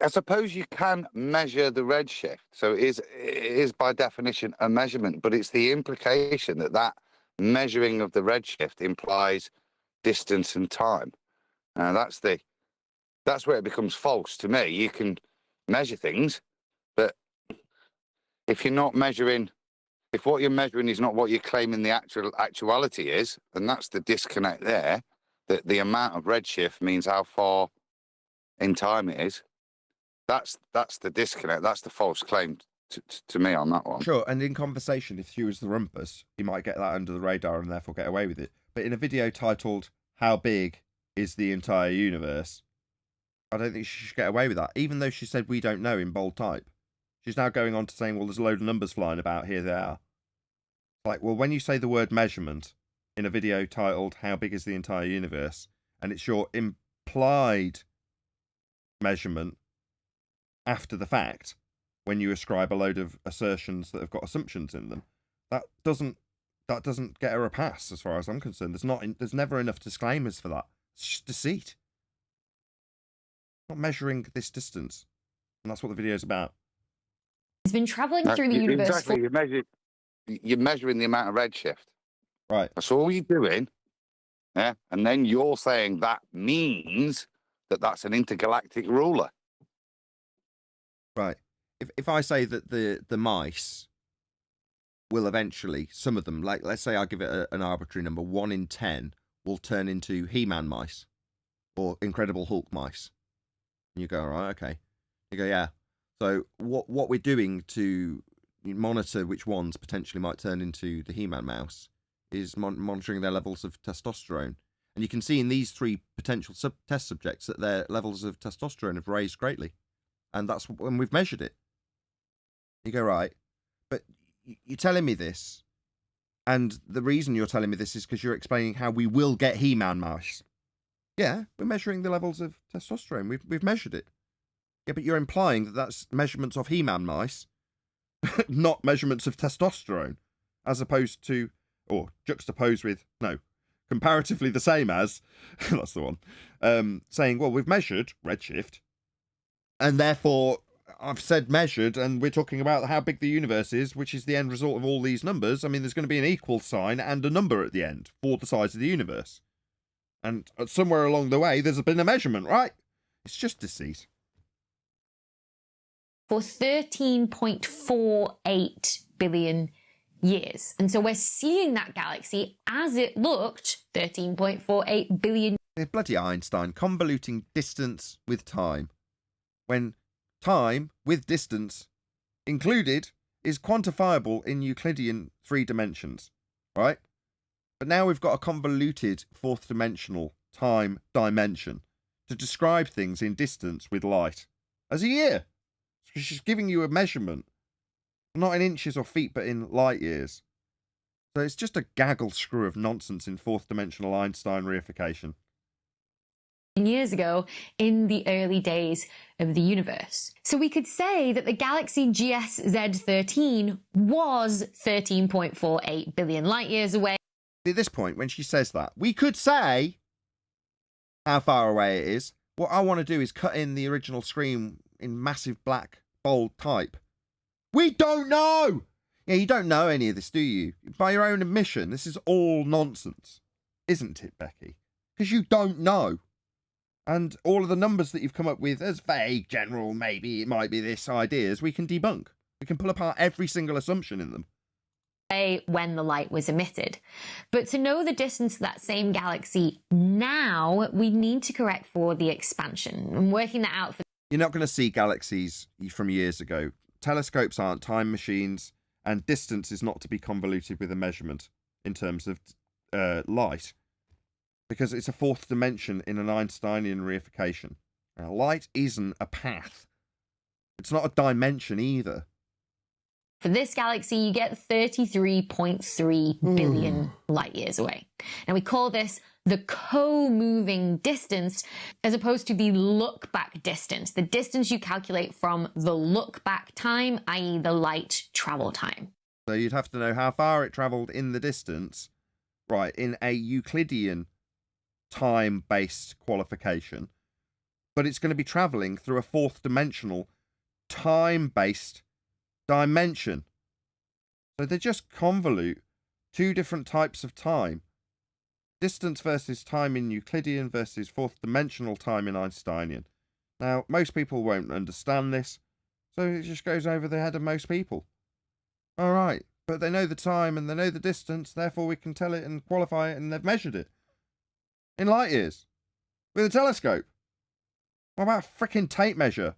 suppose you can measure the redshift. So it is by definition a measurement, but it's the implication that measuring of the redshift implies distance and time. That's where it becomes false to me. You can measure things, but if you're not measuring, if what you're measuring is not what you're claiming the actuality is, then that's the disconnect there. That the amount of redshift means how far in time it is. That's the disconnect. That's the false claim to me on that one. Sure, and in conversation, if she was the rumpus, you might get that under the radar and therefore get away with it. But in a video titled, How Big is the Entire Universe? I don't think she should get away with that, even though she said we don't know in bold type. She's now going on to saying, well, there's a load of numbers flying about, here they are. Like, well, when you say the word measurement in a video titled, How Big is the Entire Universe? And it's your implied measurement after the fact, when you ascribe a load of assertions that have got assumptions in them, that doesn't get her a pass as far as I'm concerned. There's never enough disclaimers for that. It's just deceit. Not measuring this distance. And that's what the video's about. He's been traveling through the universe. Exactly. You're measuring the amount of redshift. Right. That's all you're doing. Yeah. And then you're saying that means that that's an intergalactic ruler. Right. If I say that the mice will eventually, some of them, like let's say I give it an arbitrary number, 1 in 10 will turn into He-Man mice or Incredible Hulk mice. And you go, all right, okay. You go, yeah. So what we're doing to monitor which ones potentially might turn into the He-Man mouse is monitoring their levels of testosterone. And you can see in these 3 potential test subjects that their levels of testosterone have raised greatly. And that's when we've measured it. You go, right, but you're telling me this, and the reason you're telling me this is because you're explaining how we will get He-Man mice. Yeah, we're measuring the levels of testosterone. We've measured it. Yeah, but you're implying that that's measurements of He-Man mice, not measurements of testosterone, as opposed to, or juxtaposed with, no, comparatively the same as, that's the one, saying, well, we've measured redshift, and therefore I've said measured, and we're talking about how big the universe is, which is the end result of all these numbers. I mean, there's going to be an equal sign and a number at the end for the size of the universe. And somewhere along the way, there's been a measurement, right? It's just deceit. For 13.48 billion years. And so we're seeing that galaxy as it looked 13.48 billion. Bloody Einstein, convoluting distance with time. When time with distance included is quantifiable in Euclidean 3 dimensions, right? But now we've got a convoluted 4th dimensional time dimension to describe things in distance with light as a year. So she's giving you a measurement, not in inches or feet, but in light years. So it's just a gaggle screw of nonsense in 4th dimensional Einstein reification. Years ago in the early days of the universe. So we could say that the galaxy GSZ13 was 13.48 billion light years away. At this point, when she says that, we could say how far away it is. What I want to do is cut in the original screen in massive black bold type. We don't know! Yeah, you don't know any of this, do you? By your own admission, this is all nonsense. Isn't it, Becky? Because you don't know. And all of the numbers that you've come up with as vague, general, maybe it might be this ideas, we can debunk. We can pull apart every single assumption in them. when the light was emitted. But to know the distance to that same galaxy now, we need to correct for the expansion. And working that out for... You're not going to see galaxies from years ago. Telescopes aren't time machines, and distance is not to be convoluted with a measurement in terms of light, because it's a fourth dimension in an Einsteinian reification. Now, light isn't a path. It's not a dimension either. For this galaxy, you get 33.3 billion light years away. Now, we call this the co-moving distance as opposed to the look-back distance, the distance you calculate from the look-back time, i.e. the light travel time. So you'd have to know how far it travelled in the distance, right, in a Euclidean time-based qualification. But it's going to be travelling through a fourth-dimensional time-based dimension. So they just convolute two different types of time. Distance versus time in Euclidean versus fourth dimensional time in Einsteinian. Now, most people won't understand this, so it just goes over the head of most people. All right, but they know the time and they know the distance, therefore we can tell it and qualify it, and they've measured it in light years with a telescope. What about a frickin' tape measure?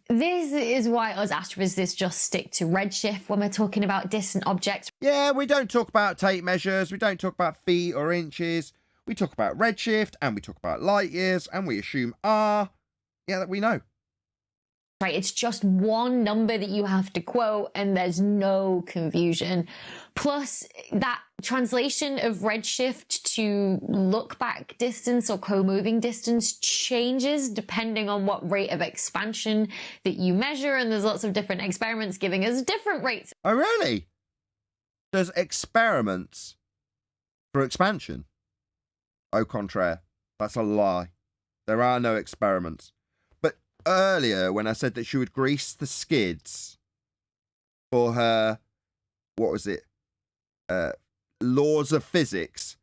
This is why us astrophysicists just stick to redshift when we're talking about distant objects. Yeah, we don't talk about tape measures, we don't talk about feet or inches. We talk about redshift and we talk about light years and we assume R. Yeah, that we know. Right, it's just one number that you have to quote and there's no confusion. Plus, that translation of redshift to look-back distance or co-moving distance changes depending on what rate of expansion that you measure, and there's lots of different experiments giving us different rates. Oh, really? There's experiments for expansion? Au contraire, that's a lie. There are no experiments. Earlier, when I said that she would grease the skids for her, what was it, laws of physics,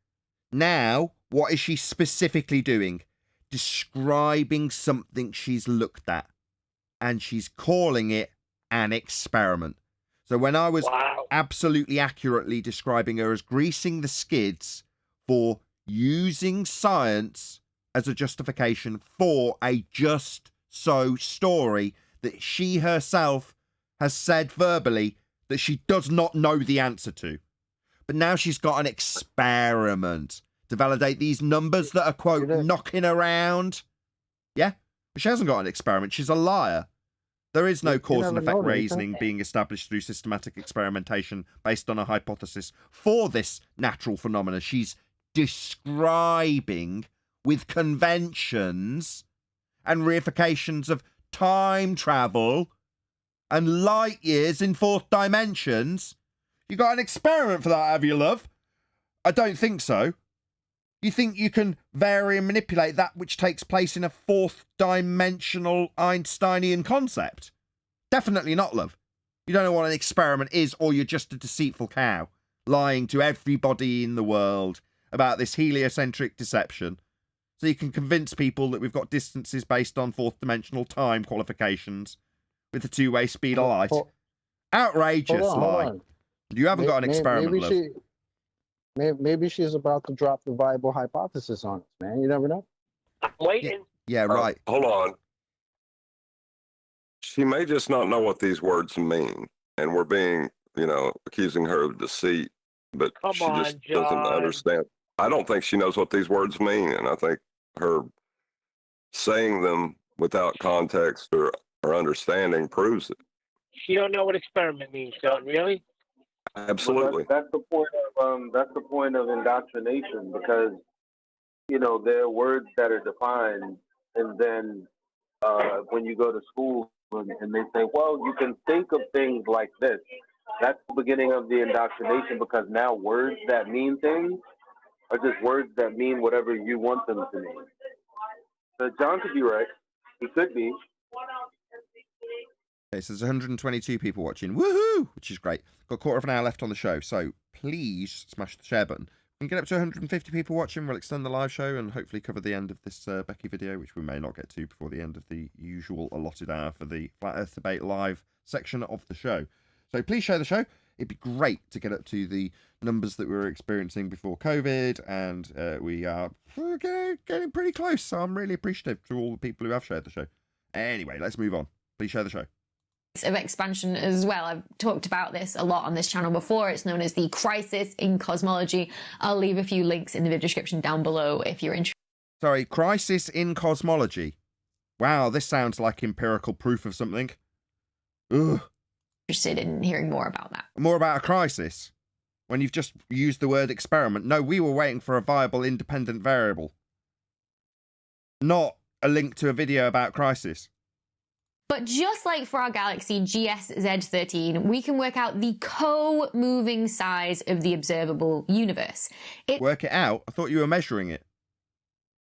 now, what is she specifically doing? Describing something she's looked at, and she's calling it an experiment. So when I was absolutely accurately describing her as greasing the skids for using science as a justification for a just so story that she herself has said verbally that she does not know the answer to. But now she's got an experiment to validate these numbers that are, quote, knocking around. Yeah? But she hasn't got an experiment. She's a liar. There is no cause and effect reasoning being established through systematic experimentation based on a hypothesis for this natural phenomena. She's describing with conventions and reifications of time travel and light years in fourth dimensions. You got an experiment for that, have you, love? I don't think so. You think you can vary and manipulate that which takes place in a fourth dimensional Einsteinian concept? Definitely not, love. You don't know what an experiment is, or you're just a deceitful cow, lying to everybody in the world about this heliocentric deception. So you can convince people that we've got distances based on fourth dimensional time qualifications with the two-way speed of light. Outrageous lie. You haven't got an experiment, love. Maybe she's about to drop the viable hypothesis on us, man. You never know. I'm waiting. Yeah, right. Hold on. She may just not know what these words mean, and we're being, accusing her of deceit, but she just doesn't understand. I don't think she knows what these words mean, and I think her saying them without context or understanding proves it. She don't know what experiment means, John. Really? Absolutely. Well, that's the point of indoctrination, because there are words that are defined, and then when you go to school and they say, well, you can think of things like this. That's the beginning of the indoctrination, because now words that mean things are just words that mean whatever you want them to mean. So John could be right. He could be. Okay, so there's 122 people watching. Woohoo! Which is great. Got a quarter of an hour left on the show, so please smash the share button. We can get up to 150 people watching. We'll extend the live show and hopefully cover the end of this Becky video, which we may not get to before the end of the usual allotted hour for the Flat Earth Debate live section of the show. So please share the show. it'd be great to get up to the numbers that we were experiencing before COVID, and we are getting pretty close. So I'm really appreciative to all the people who have shared the show. Anyway, let's move on. Please share the show. Of expansion as well. I've talked about this a lot on this channel before. It's known as the crisis in cosmology. I'll leave a few links in the video description down below if you're interested. Sorry, crisis in cosmology. Wow, this sounds like empirical proof of something. Ugh. Interested in hearing more about that. More about a crisis? When you've just used the word experiment. No, we were waiting for a viable independent variable. Not a link to a video about crisis. But just like for our galaxy GSZ13, we can work out the co-moving size of the observable universe. Work it out? I thought you were measuring it.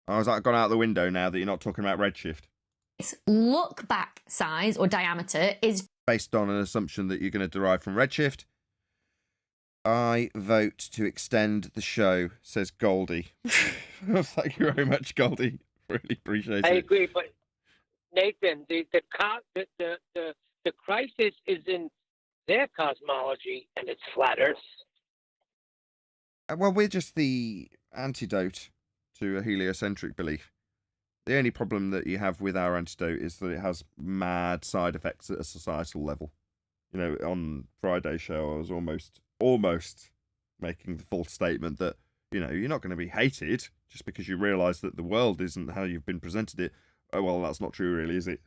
I was like, gone out the window now that you're not talking about redshift. Its look-back size, or diameter, is based on an assumption that you're going to derive from redshift. I vote to extend the show, says Goldie. Thank you very much, Goldie. Really appreciate it. I agree, but Nathan, the crisis is in their cosmology, and it's flat Earth. Well, we're just the antidote to a heliocentric belief. The only problem that you have with our antidote is that it has mad side effects at a societal level. You know, on Friday's show, I was almost making the false statement that, you know, you're not going to be hated just because you realise that the world isn't how you've been presented it. Oh, well, that's not true, really, is it?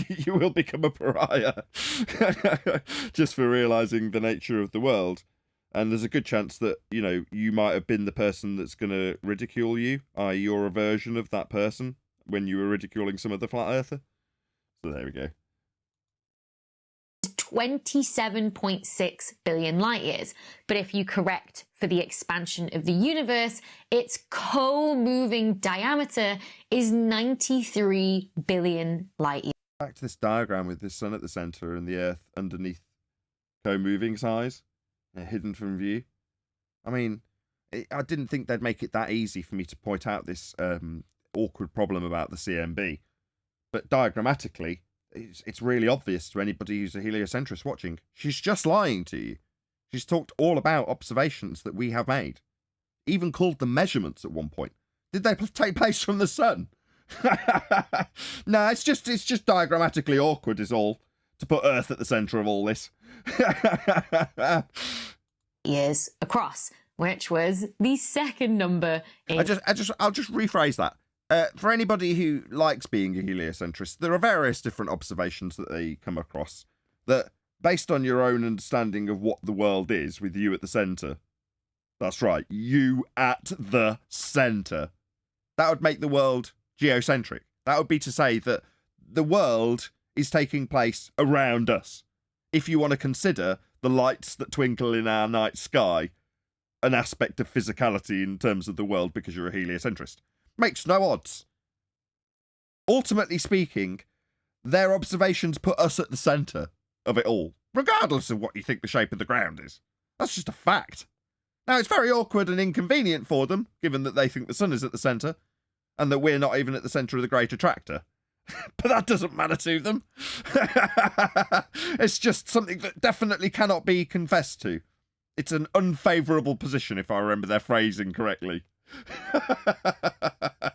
You will become a pariah just for realising the nature of the world. And there's a good chance that, you know, you might have been the person that's going to ridicule you, i.e. you're a version of that person when you were ridiculing some other flat earther. So there we go. 27.6 billion light years. But if you correct for the expansion of the universe, its co-moving diameter is 93 billion light years. Back to this diagram with the sun at the centre and the Earth underneath co-moving size, hidden from view. I mean, I didn't think they'd make it that easy for me to point out this awkward problem about the CMB. But diagrammatically, it's really obvious to anybody who's a heliocentrist watching. She's just lying to you. She's talked all about observations that we have made. Even called them measurements at one point. Did they take place from the sun? No, it's just diagrammatically awkward is all. To put Earth at the centre of all this. Years across, which was the second number in... I'll just rephrase that. For anybody who likes being a heliocentrist, there are various different observations that they come across that, based on your own understanding of what the world is, with you at the centre. That's right, you at the centre. That would make the world geocentric. That would be to say that the world is taking place around us. If you want to consider the lights that twinkle in our night sky an aspect of physicality in terms of the world because you're a heliocentrist. Makes no odds. Ultimately speaking, their observations put us at the centre of it all, regardless of what you think the shape of the ground is. That's just a fact. Now, it's very awkward and inconvenient for them, given that they think the sun is at the centre, and that we're not even at the centre of the Great Attractor. But that doesn't matter to them. It's just something that definitely cannot be confessed to. It's an unfavourable position, if I remember their phrasing correctly.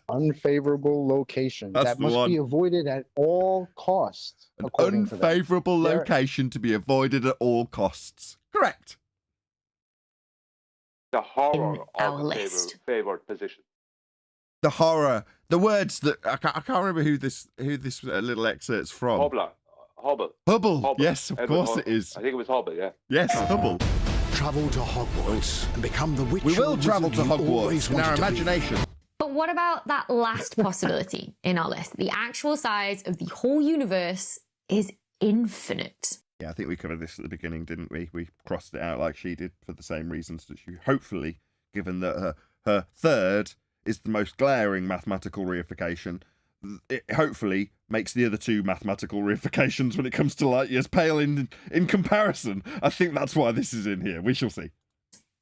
Unfavorable location. That's that the must one. be avoided at all costs. An according to them. unfavourable They're- location to be avoided at all costs. Correct. The horror In our of a list. favoured position. The horror. The words that... I can't remember who this little excerpt's from. Hubble. Hubble. Yes, of Edward course Hubble. it is. I think it was Hubble, yeah. Yes, Hubble. Travel to Hogwarts and become the witch. We will or travel wizard to you always Hogwarts in our wanted to be. imagination. But what about that last possibility in our list? The actual size of the whole universe is infinite. Yeah, I think we covered this at the beginning, didn't we? We crossed it out like she did for the same reasons that she, hopefully, given that her third is the most glaring mathematical reification, it hopefully makes the other two mathematical reifications when it comes to light years pale in comparison. I think that's why this is in here. We shall see.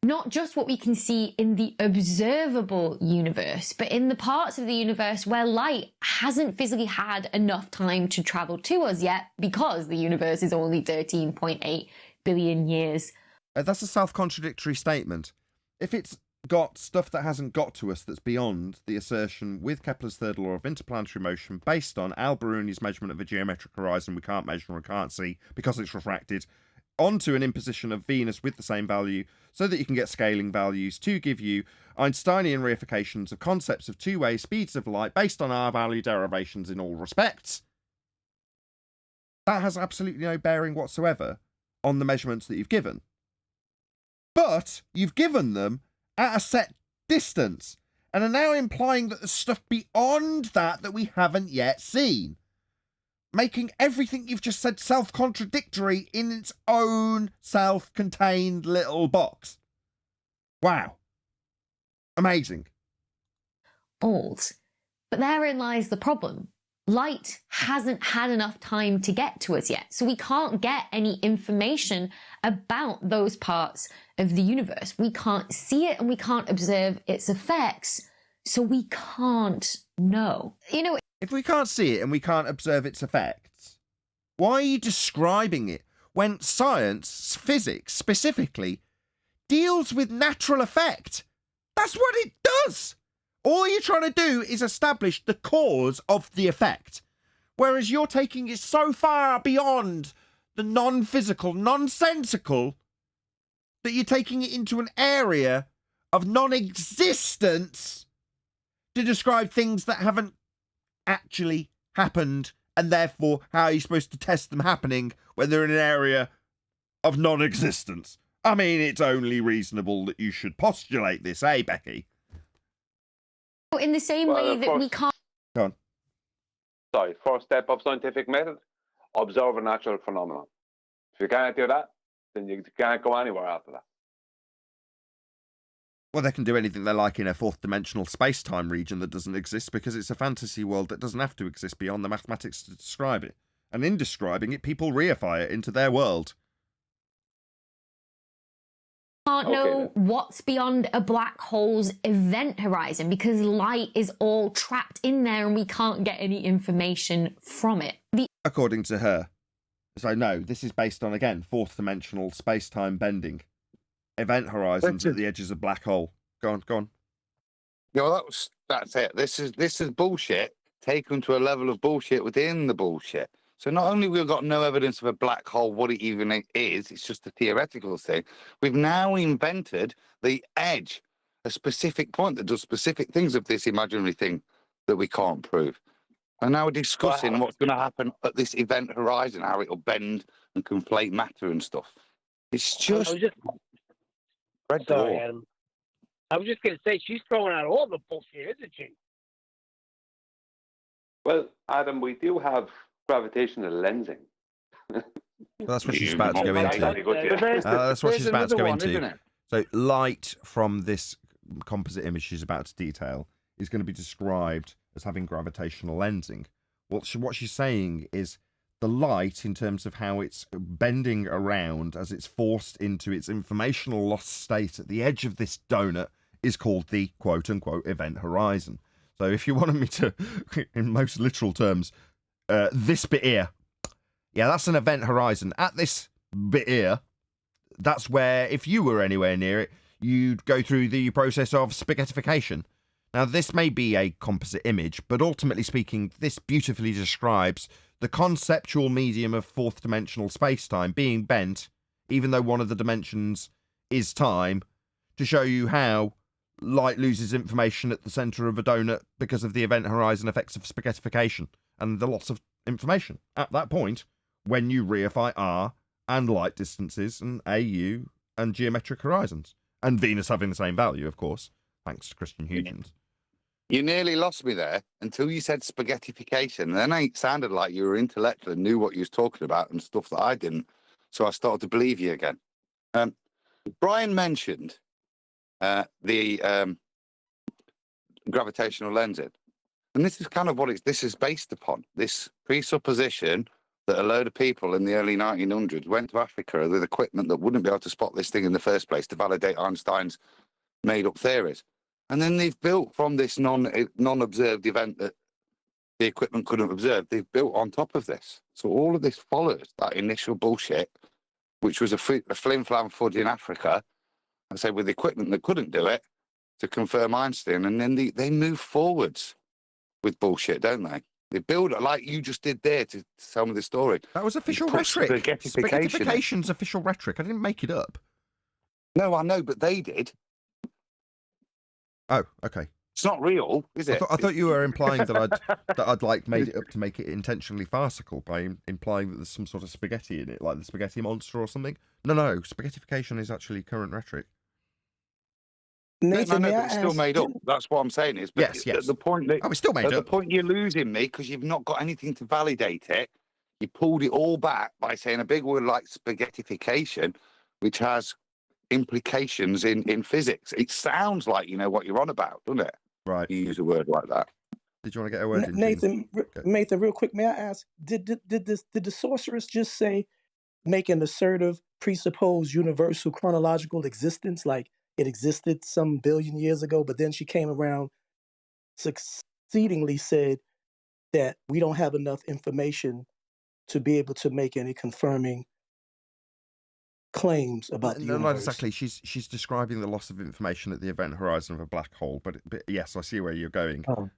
Not just what we can see in the observable universe, but in the parts of the universe where light hasn't physically had enough time to travel to us yet because the universe is only 13.8 billion years That's a self-contradictory statement. If it's got stuff that hasn't got to us that's beyond the assertion with Kepler's third law of interplanetary motion based on Al-Biruni's measurement of a geometric horizon we can't measure and can't see because it's refracted, onto an imposition of Venus with the same value so that you can get scaling values to give you Einsteinian reifications of concepts of two-way speeds of light based on R-value derivations in all respects. That has absolutely no bearing whatsoever on the measurements that you've given. But you've given them at a set distance and are now implying that there's stuff beyond that that we haven't yet seen, making everything you've just said self-contradictory in its own self-contained little box. Wow. Amazing. Old. But therein lies the problem. Light hasn't had enough time to get to us yet, so we can't get any information about those parts of the universe. We can't see it and we can't observe its effects, so we can't know. You know, if we can't see it and we can't observe its effects, why are you describing it when science, physics specifically, deals with natural effect? That's what it does. All you're trying to do is establish the cause of the effect. Whereas you're taking it so far beyond the non-physical, nonsensical, that you're taking it into an area of non-existence to describe things that haven't actually happened, and therefore how are you supposed to test them happening when they're in an area of non-existence? I mean, it's only reasonable that you should postulate this, eh, Becky? in the same way that we can't... Go on. Sorry, first step of scientific method, observe a natural phenomenon. If you can't do that, then you can't go anywhere after that. Well, they can do anything they like in a fourth dimensional space-time region that doesn't exist because it's a fantasy world that doesn't have to exist beyond the mathematics to describe it. And in describing it, people reify it into their world. Can't know what's beyond a black hole's event horizon because light is all trapped in there and we can't get any information from it. According to her. So no, this is based on, again, fourth dimensional space-time bending. Event horizons at the edges of black hole. Go on, go on. Yeah, well, that's it. This is bullshit taken to a level of bullshit within the bullshit. So not only we've got no evidence of a black hole, what it even is, it's just a theoretical thing. We've now invented the edge, a specific point that does specific things of this imaginary thing that we can't prove. And now we're discussing what's going to happen at this event horizon, how it'll bend and conflate matter and stuff. It's just... Sorry, Adam. I was just going to say, she's throwing out all the bullshit, isn't she? Well, Adam, we do have gravitational lensing. Well, that's what she's about to go into. That's what she's about to go into. So light from this composite image she's about to detail is going to be described as having gravitational lensing. Well, what she's saying is the light, in terms of how it's bending around as it's forced into its informational lost state at the edge of this donut, is called the quote-unquote event horizon. So if you wanted me to, in most literal terms, this bit here, yeah, that's an event horizon. At this bit here, that's where, if you were anywhere near it, you'd go through the process of spaghettification. Now, this may be a composite image, but ultimately speaking, this beautifully describes the conceptual medium of fourth dimensional space-time being bent, even though one of the dimensions is time, to show you how light loses information at the centre of a donut because of the event horizon effects of spaghettification and the loss of information at that point when you reify R and light distances and AU and geometric horizons. And Venus having the same value, of course, thanks to Christian Huygens. You nearly lost me there until you said spaghettification. Then it sounded like you were intellectual and knew what you was talking about and stuff that I didn't. So I started to believe you again. Brian mentioned the gravitational lensing. And this is kind of what this is based upon. This presupposition that a load of people in the early 1900s went to Africa with equipment that wouldn't be able to spot this thing in the first place to validate Einstein's made-up theories. And then they've built from this non-observed event that the equipment couldn't observe, they've built on top of this. So all of this follows that initial bullshit which was a flim-flam fudge in Africa, I say with equipment that couldn't do it, to confirm Einstein, and then they move forwards with bullshit, don't they? They build it like you just did there to tell me the story. That was official rhetoric. Spaghettification's official rhetoric. I didn't make it up. No, I know, but they did. Oh, okay. It's not real, is it? I thought you were implying that I'd like made it up to make it intentionally farcical by implying that there's some sort of spaghetti in it, like the spaghetti monster or something. No. Spaghettification is actually current rhetoric. Nathan, no, but it's still made up. That's what I'm saying is. But yes. At the point that, it's still made up. At the point you're losing me because you've not got anything to validate it. You pulled it all back by saying a big word like spaghettification, which has implications in physics. It sounds like you know what you're on about, doesn't it? Right. You use a word like that. Did you want to get a word in? Nathan, real quick, may I ask, did the sorceress just say make an assertive, presupposed universal chronological existence, like it existed some billion years ago, but then she came around succeedingly said that we don't have enough information to be able to make any confirming claims about the universe? Not exactly. She's describing the loss of information at the event horizon of a black hole, but yes, I see where you're going. Oh.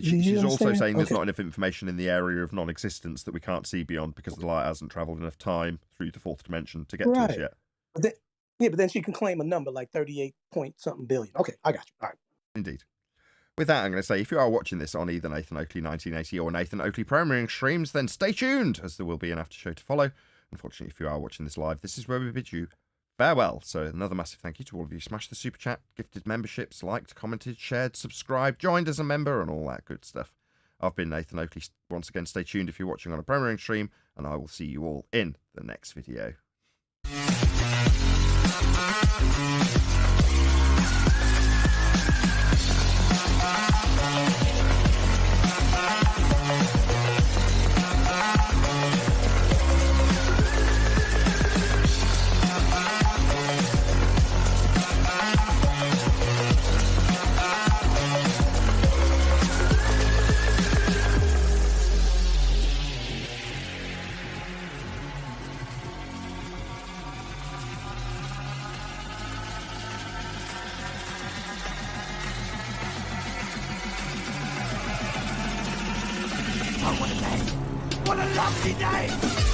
She's also saying there's not enough information in the area of non-existence that we can't see beyond because the light hasn't travelled enough time through the fourth dimension to get to us yet. But then she can claim a number like 38 point something billion. Okay, I got you. All right. Indeed. With that, I'm going to say, if you are watching this on either Nathan Oakley 1980 or Nathan Oakley premiering streams, then stay tuned, as there will be an after show to follow. Unfortunately, if you are watching this live, this is where we bid you farewell. So another massive thank you to all of you. Smashed the super chat, gifted memberships, liked, commented, shared, subscribed, joined as a member, and all that good stuff. I've been Nathan Oakley. Once again, stay tuned if you're watching on a premiering stream, and I will see you all in the next video. What a lovely day!